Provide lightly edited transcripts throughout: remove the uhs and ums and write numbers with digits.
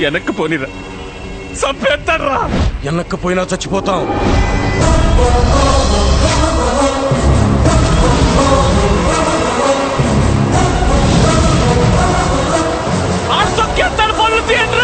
వెనక్కి పోనిరా, చంపేస్తాడ్రా. వెనక్కి పోయినా చచ్చిపోతాం. పనులు తీయండి.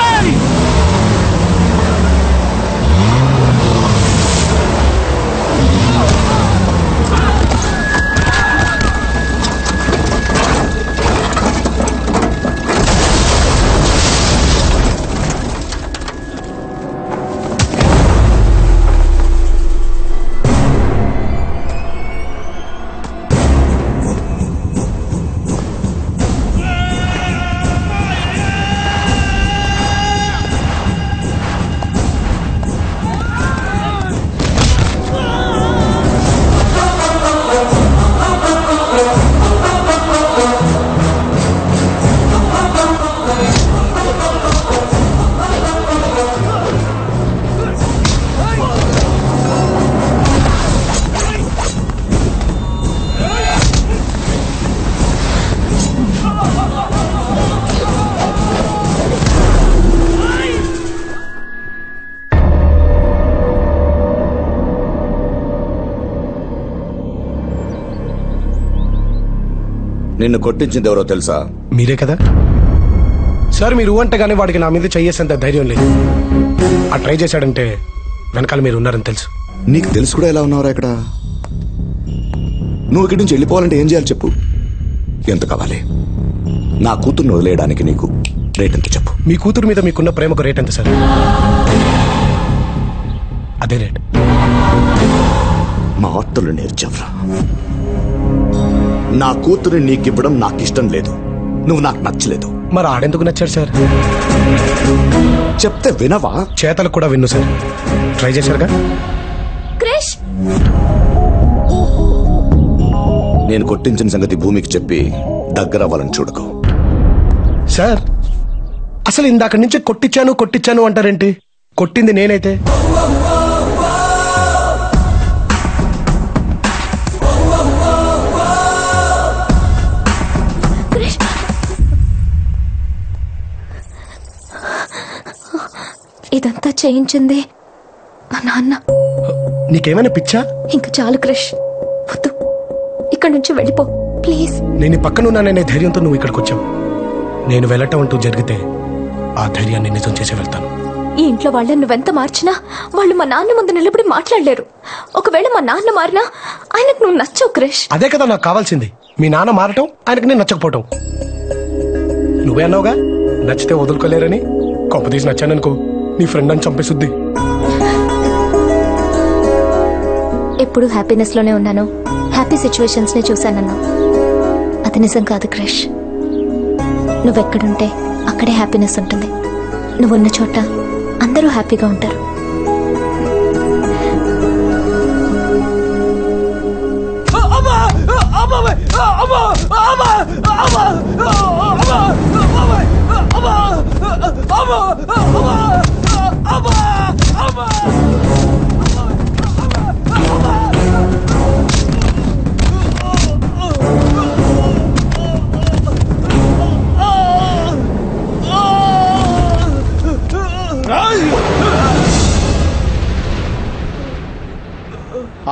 నిన్ను కొట్టించింది ఎవరో తెలుసా? మీరే కదా సార్. మీరు అంటే గానీ వాడికి నా మీద చెయ్యేసేంత ధైర్యం లేదు. ఆ ట్రై చేశాడంటే వెనకాల మీరు ఉన్నారని తెలుసు. నీకు తెలుసు కూడా ఎలా ఉన్నావురా ఇక్కడ? నువ్వు ఇక్కడి నుంచి వెళ్ళిపోవాలంటే ఏం చేయాలి చెప్పు? ఎంత కావాలి? నా కూతుర్ని వదిలేయడానికి నీకు రేట్ ఎంత చెప్పు? మీ కూతురు మీద మీకున్న ప్రేమకు రేట్ ఎంత సార్? అదే రేట్. మా ఆర్తలు నేర్చావురా. నా కూతురిని నీకివ్వడం నాకు ఇష్టం లేదు. నువ్వు నాకు నచ్చలేదు. మరి ఆడెందుకు నచ్చాడు సార్? చెప్తే వినవా? చేతలు కూడా విన్ను సార్. ట్రై చేశారుగా. నేను కొట్టించిన సంగతి భూమికి చెప్పి దగ్గర అవ్వాలని చూడకు సార్. అసలు ఇందాక నుంచి కొట్టించాను అంటారేంటి? కొట్టింది నేనైతే. ఇదంతా చేయించింది మా నాన్న. నీకేమైనా పిచ్చా? ఇంకా చాలు క్రిష్, వద్దు, ఇక్కడి నుంచి వెళ్ళిపో ప్లీజ్. నేను పక్కనున్నాననే ధైర్యంతో నువ్వు ఇక్కడికి వచ్చావు. నేను వెళ్ళటం అంటూ జరిగితే ఆ ధైర్యాన్ని నిజం చేసి వెళ్తాను. ఈ ఇంట్లో వాళ్ళని నువ్వెంత మార్చినా వాళ్ళు మా నాన్న ముందు నిలబడి మాట్లాడలేరు. ఒకవేళ మా నాన్న మారినా ఆయనకు నువ్వు నచ్చవు క్రిష్. అదే కదా నాకు కావాల్సింది. మీ నాన్న మారటం, ఆయనకు నేను నచ్చకపోవటం. నువ్వే అన్నావుగా నచ్చితే వదులుకోలేరని. కొంపదీసి నచ్చాననుకో నీ ఫ్రెండ్ అని చంపేసుద్ది. ఎప్పుడు హ్యాపీనెస్ లోనే ఉన్నాను, హ్యాపీ సిచ్యువేషన్స్ నే చూశానన్నా. అది నిజం కాదు క్రిష్. నువ్వెక్కడుంటే అక్కడే హ్యాపీనెస్ ఉంటుంది. నువ్వున్న చోట అందరూ హ్యాపీగా ఉంటారు.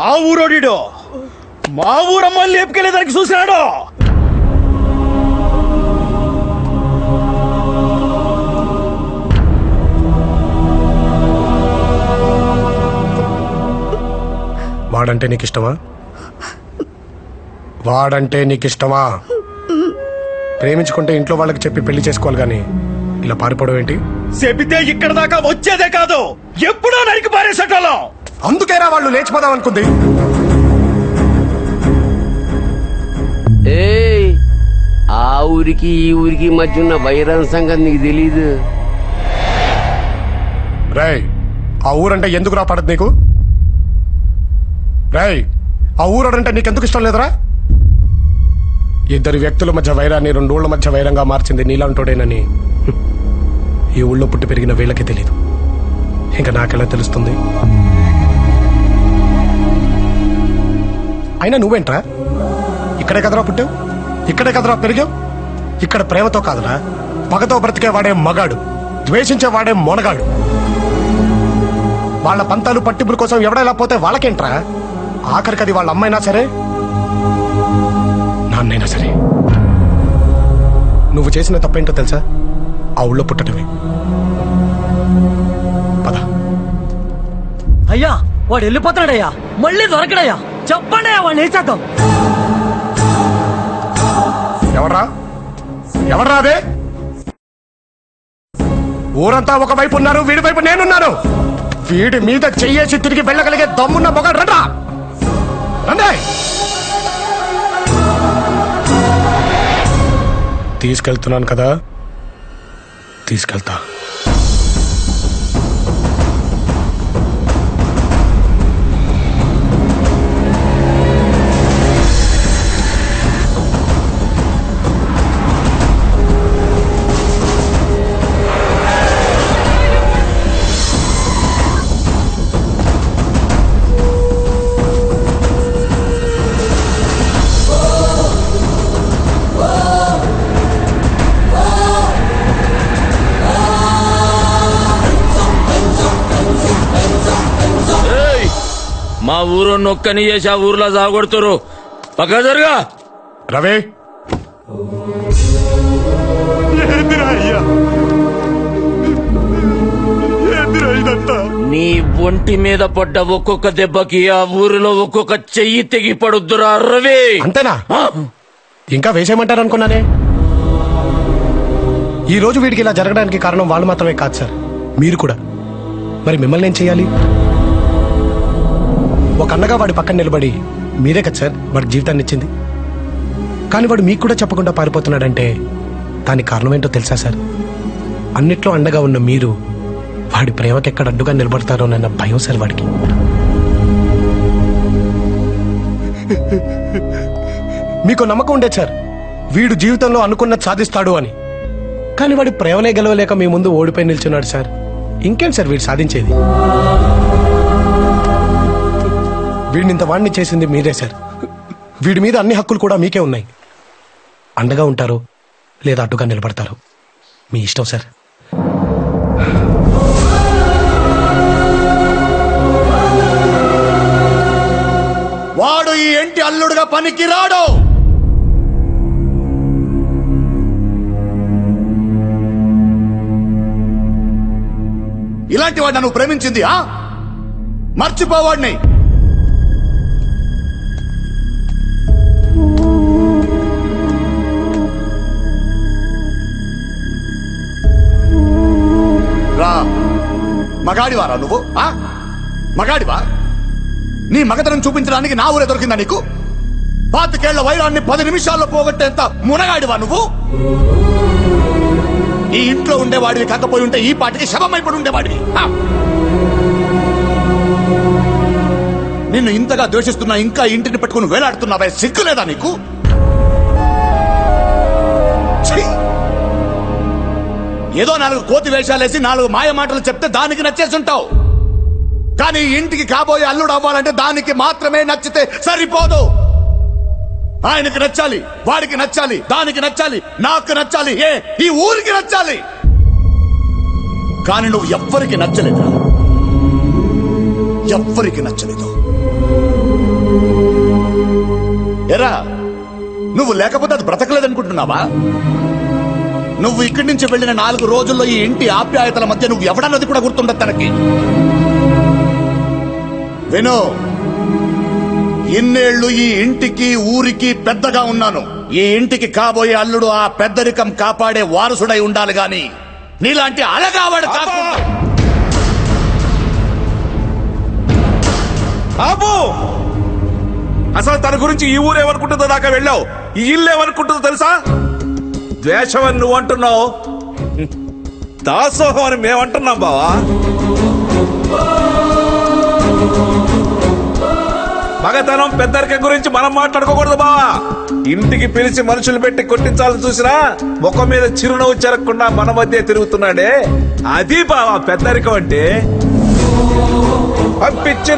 ఆ ఊరోడిడో మా ఊరమ్మని లేపుకెళ్ళేదానికి చూసినాడు. వాడంటే నీకిష్టమా? వాడంటే నీకిష్టమా? ప్రేమించుకుంటే ఇంట్లో వాళ్ళకి చెప్పి పెళ్లి చేసుకోవాలి గాని ఇలా పారిపోవడం ఏంటి? చెబితే ఇక్కడ దాకా వచ్చేదే కాదు, ఎప్పుడో నరికి పారేసేటోళ్ళం. అందుకేరా వాళ్ళు లేచిపోదాం అనుకుంది. ఆ ఊరికి ఈ ఊరికి మధ్య ఉన్న వైరం సంగతి నీకు తెలీదు. రేయ్, ఆ ఊరంటే ఎందుకు రా పడదు నీకు? రేయ్, ఆ ఊరంటే నీకెందుకు ఇష్టం లేదురా? ఇద్దరు వ్యక్తుల మధ్య వైరాన్ని 2 ఊళ్ళ మధ్య వైరంగా మార్చింది నీలాంటోడేనని ఈ ఊళ్ళో పుట్టి పెరిగిన వీళ్ళకి తెలీదు. ఇంకా నాకెలా తెలుస్తుంది? అయినా నువ్వేంట్రా? ఇక్కడే కదరా పుట్టావు, ఇక్కడే కదరా పెరిగావు. ఇక్కడ ప్రేమతో కాదురా, పగతో బ్రతికేవాడే మగాడు, ద్వేషించేవాడే మొనగాడు. వాళ్ళ పంతాలు పట్టింపుల కోసం ఎవడైనా పోతే వాళ్ళకేంట్రా? ఆఖరికి అది వాళ్ళ అమ్మైనా సరే, నాన్నైనా సరే. నువ్వు చేసిన తప్పేంటో తెలుసా? ఆ ఊళ్ళో పుట్టడమే. పద. అయ్యా వాడు వెళ్ళిపోతాడయ్యా, మళ్ళీ దొరకడయ్యా. చెప్పండి అయ్యా, వాడిని ఏం చేద్దాం? ఎవర్రా అదే? ఊరంతా ఒకవైపు ఉన్నారు, వీడి వైపు నేనున్నాను. వీడి మీద చెయ్యేసి తిరిగి వెళ్ళగలిగే దమ్మున్న మొగాడు రండ్రా. రండి. తీసుకెళ్తున్నాను కదా, తీసుకెళ్తా. మా ఊరు నొక్కని చేసి ఆ ఊర్లో సాగొడుతురు. పక్క జరుగా. రవి, నీ ఒంటి మీద పడ్డ ఒక్కొక్క దెబ్బకి ఆ ఊరిలో ఒక్కొక్క చెయ్యి తెగి పడుద్దురా రవి. అంతేనా? ఇంకా వేసేయమంటారు అనుకున్నానే. ఈ రోజు వీడికి ఇలా జరగడానికి కారణం వాళ్ళు మాత్రమే కాదు సార్, మీరు కూడా. మరి మిమ్మల్ని ఏం చేయాలి? ఒక అన్నగా వాడి పక్కన నిలబడి మీరే కదా సార్ వాడి జీవితాన్ని ఇచ్చింది. కానీ వాడు మీకు కూడా చెప్పకుండా పారిపోతున్నాడంటే దానికి కారణం ఏంటో తెలుసా సార్? అన్నిట్లో అండగా ఉన్న మీరు వాడి ప్రేమకి ఎక్కడ అడ్డుగా నిలబడతారోనన్న భయం సార్ వాడికి. మీకు నమ్మకం ఉండేది సార్ వీడు జీవితంలో అనుకున్నది సాధిస్తాడు అని. కానీ వాడి ప్రేమనే గెలవలేక మీ ముందు ఓడిపోయి నిల్చున్నాడు సార్. ఇంకేం సార్ వీడు సాధించేది? వీడినింత వాడిని చేసింది మీరే సార్. వీడి మీద అన్ని హక్కులు కూడా మీకే ఉన్నాయి. అండగా ఉంటారు లేదా అడ్డుగా నిలబడతారు, మీ ఇష్టం సార్. వాడు ఈ ఇంటి అల్లుడుగా పనికి రాడు. ఇలాంటి వాడిని నువ్వు ప్రేమించింది మర్చిపోవాడిని. రా, మగాడివారా నువ్వు? మగాడివా? నీ మగతనం చూపించడానికి నా ఊరే దొరికిందా నీకు? 25 ఏళ్ల వైరాన్ని 10 నిమిషాల్లో పోగొట్టేంత మునగాడివా నువ్వు? ఈ ఇంట్లో ఉండేవాడివి కాకపోయి ఉంటే ఈ పాటికి శవమైపడి ఉండేవాడివి. నిన్ను ఇంతగా ద్వేషిస్తున్నా ఇంకా ఇంటిని పెట్టుకుని వేలాడుతున్నావే, సిగ్గులేదా నీకు? ఏదో 4 కోతి వేషాలేసి 4 మాయ మాటలు చెప్తే దానికి నచ్చేసుంటావు. కానీ ఇంటికి కాబోయే అల్లుడు అవ్వాలంటే దానికి మాత్రమే నచ్చితే సరిపోదు. ఆయనకి నచ్చాలి, వాడికి నచ్చాలి, దానికి నచ్చాలి, నాకు నచ్చాలి, ఈ ఊరికి నచ్చాలి. కానీ నువ్వు ఎవ్వరికి నచ్చలేదు, ఎవ్వరికి నచ్చలేదు. ఎరా, నువ్వు లేకపోతే అది బ్రతకలేదనుకుంటున్నావా? నువ్వు ఇక్కడి నుంచి వెళ్ళిన 4 రోజుల్లో ఈ ఇంటి ఆప్యాయతల మధ్య నువ్వు ఎవడన్నది కూడా గుర్తుండదు తనకి. విను, ఇన్నేళ్లు ఈ ఇంటికి ఊరికి పెద్దగా ఉన్నాను. ఈ ఇంటికి కాబోయే అల్లుడు ఆ పెద్దరికం కాపాడే వారసుడై ఉండాలి గాని నీలాంటి అలగావాడు కాకుండా. ఆపు! అసలు తన గురించి ఈ ఊరు ఏమనుకుంటుందో దాకా వెళ్ళావు. ఈ ఇల్లు ఏమనుకుంటుందో తెలుసా? ద్వేషం అని నువ్వు అంటున్నావు, దాసోహం అని మేమంటున్నాం బావా. మగతనం పెద్దరికం గురించి మనం మాట్లాడుకోకూడదు బావా. ఇంటికి పిలిచి మనుషులు పెట్టి కొట్టించాలని చూసినా ముఖం మీద చిరునవ్వు చెరగకుండా మన మధ్య తిరుగుతున్నాడే, అది బావా పెద్దరికం అంటే. పంపించి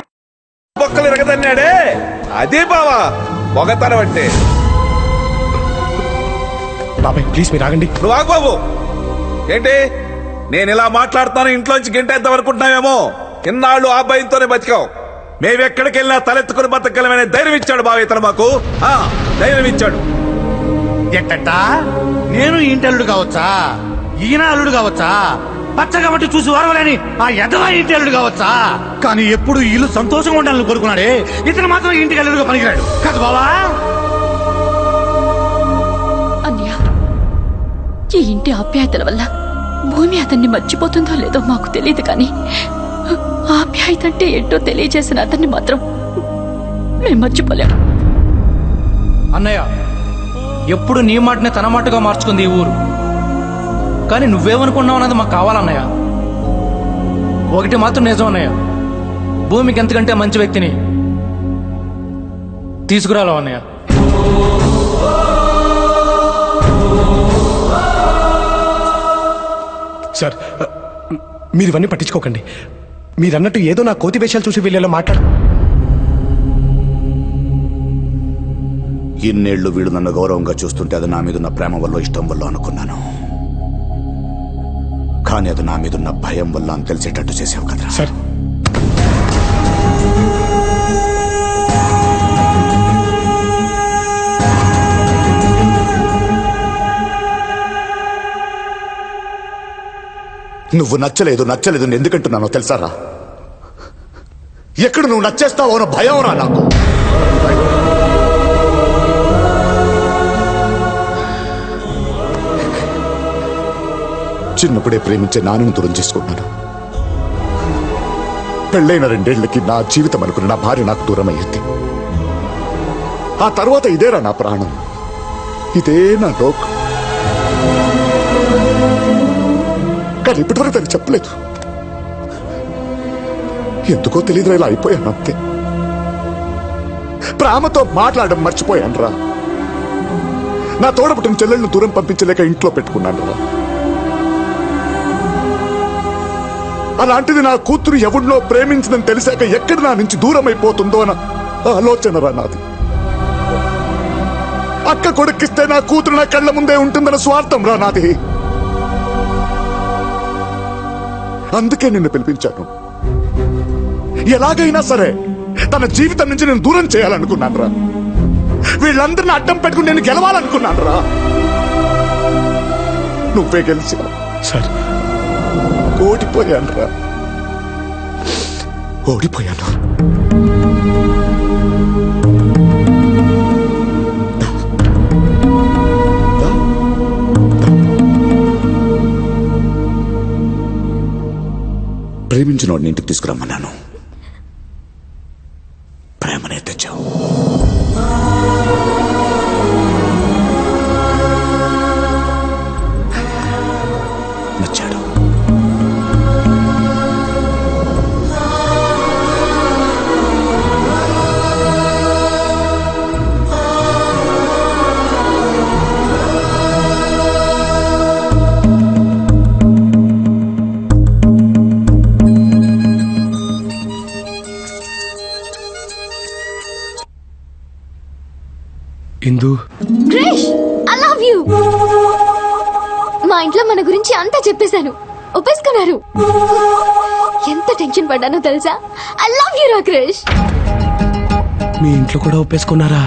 బొక్కలు ఎరగదన్నాడే, అదే బావా మగతనం అంటే. బాబాయ్ ప్లీజ్ మీరు ఆగండి. నువ్వు ఆగు బాబు. ఏంటి నేను ఇలా మాట్లాడుతాను ఇంట్లోంచి గంటేద్దాం అనుకుంటున్నావేమో. ఇన్నాళ్ళు ఆ భయంతోనే బతికావు. మేమెక్కడికి వెళ్ళినా తలెత్తుకుని బతకగలమనే ధైర్యం ఇచ్చాడు బావ ఇతను మాకు. ధైర్యం ఇచ్చాడు. ఎట్టా నేను ఇంటి అల్లుడు కావచ్చా, ఈయన అల్లుడు కావచ్చా, పచ్చగా బట్టి చూసి వారవలేని ఆ ఎదవా ఇంటి అల్లుడు కావచ్చా, కానీ ఎప్పుడు ఇల్లు సంతోషంగా ఉండాలని కోరుకున్నాడే ఇతను మాత్రం ఇంటికి అల్లుడుగా పనికిరాడు కాదు బావా. అన్య, ఈ ఇంటి ఆప్యాయతల వల్ల భూమి అతన్ని మర్చిపోతుందో లేదో మాకు తెలియదు, కానీ ఆప్యాయత అంటే ఏంటో తెలియజేసిన అతన్ని మాత్రం మేము మర్చిపోలేము. అన్నయ్య, ఎప్పుడు నీ మాటనే తన మాటగా మార్చుకుంది ఈ ఊరు. కానీ నువ్వేమనుకున్నావు అన్నది మాకు కావాలన్నయ్య. ఒకటి మాత్రం నిజం అన్నయ్య, భూమికి ఎంతకంటే మంచి వ్యక్తిని తీసుకురాలేవు అన్నయ్య. సార్, మీరు ఇవన్నీ పట్టించుకోకండి. మీరన్నట్టు ఏదో నా కోతి వేషాలు చూసి వీళ్ళలో మాట్లాడు. ఇన్నేళ్లు వీడు నన్ను గౌరవంగా చూస్తుంటే అది నా మీదున్న ప్రేమ వల్ల ఇష్టం వల్ల అనుకున్నాను, కానీ అది నా మీదున్న భయం వల్ల అని తెలిసేటట్టు చేసావు కదా సార్. నువ్వు నచ్చలేదు నచ్చలేదు ఎందుకంటున్నానో తెలుసారా? ఎక్కడ నువ్వు నచ్చేస్తావో అన్న భయం రా నాకు. చిన్నప్పుడే ప్రేమించే నాన్నను దూరం చేసుకున్నాను. పెళ్ళైన 2 ఏళ్లకి నా జీవితం అనుకున్న నా భార్య నాకు దూరం అయ్యింది. ఆ తర్వాత ఇదేరా నా ప్రాణం, ఇదే నా లోకం. కానీ ఇప్పటివరకు తను చెప్పలేదు. ఎందుకో తెలియదు, ఇలా అయిపోయాను అంతే. ప్రేమతో మాట్లాడడం మర్చిపోయాను రా. నా తోడపుట్టిన చెల్లెళ్ళను దూరం పంపించలేక ఇంట్లో పెట్టుకున్నాను రా. అలాంటిది నా కూతురు ఎవరినో ప్రేమించిందని తెలిసాక ఎక్కడ నా నుంచి దూరం అయిపోతుందో అన్న ఆలోచన రా నాది. అక్క కొడుకిస్తే నా కూతురు నా కళ్ళ ముందే ఉంటుందన్న స్వార్థం రా నాది. అందుకే నిన్ను పిలిపించాను. ఎలాగైనా సరే తన జీవితం నుంచి నేను దూరం చేయాలనుకున్నాను రా. వీళ్ళందరినీ అడ్డం పెట్టుకుని నేను గెలవాలనుకున్నాను రా. నువ్వే గెలిచావు సార్. ఓడిపోయాను రా, ఓడిపోయాను. ప్రేమించిన వాడిని ఇంటికి తీసుకురమ్మన్నాను, ప్రేమనే తెచ్చావు. నచ్చాడు. ఇందు, క్రిష్, ఐ లవ్ యు. మా ఇంట్లో మన గురించి అంతా చెప్పేశాను, ఒప్పేసుకున్నారు. ఎంత టెన్షన్ పడ్డానో తెలుసా? ఐ లవ్ యు రా క్రిష్. మీ ఇంట్లో కూడా ఒప్పేసుకున్నారా?